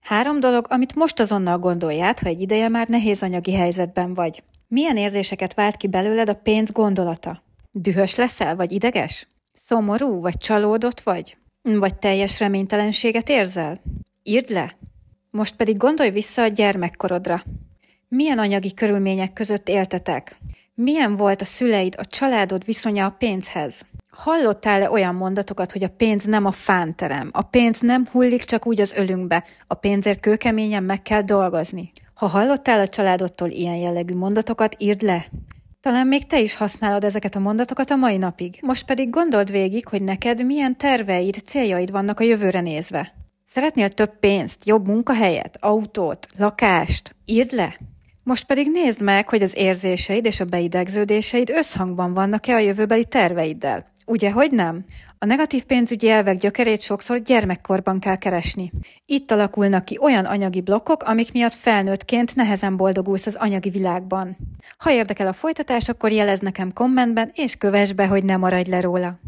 3 dolog, amit most azonnal gondolj át, ha egy ideje már nehéz anyagi helyzetben vagy. Milyen érzéseket vált ki belőled a pénz gondolata? Dühös leszel, vagy ideges? Szomorú, vagy csalódott vagy? Vagy teljes reménytelenséget érzel? Írd le! Most pedig gondolj vissza a gyermekkorodra. Milyen anyagi körülmények között éltetek? Milyen volt a szüleid, a családod viszonya a pénzhez? Hallottál-e olyan mondatokat, hogy a pénz nem a fánterem, a pénz nem hullik csak úgy az ölünkbe, a pénzért kőkeményen meg kell dolgozni? Ha hallottál a családodtól ilyen jellegű mondatokat, írd le! Talán még te is használod ezeket a mondatokat a mai napig. Most pedig gondold végig, hogy neked milyen terveid, céljaid vannak a jövőre nézve. Szeretnél több pénzt, jobb munkahelyet, autót, lakást? Írd le! Most pedig nézd meg, hogy az érzéseid és a beidegződéseid összhangban vannak-e a jövőbeli terveiddel. Ugye, hogy nem? A negatív pénzügyi elvek gyökerét sokszor gyermekkorban kell keresni. Itt alakulnak ki olyan anyagi blokkok, amik miatt felnőttként nehezen boldogulsz az anyagi világban. Ha érdekel a folytatás, akkor jelezd nekem kommentben, és kövess be, hogy ne maradj le róla.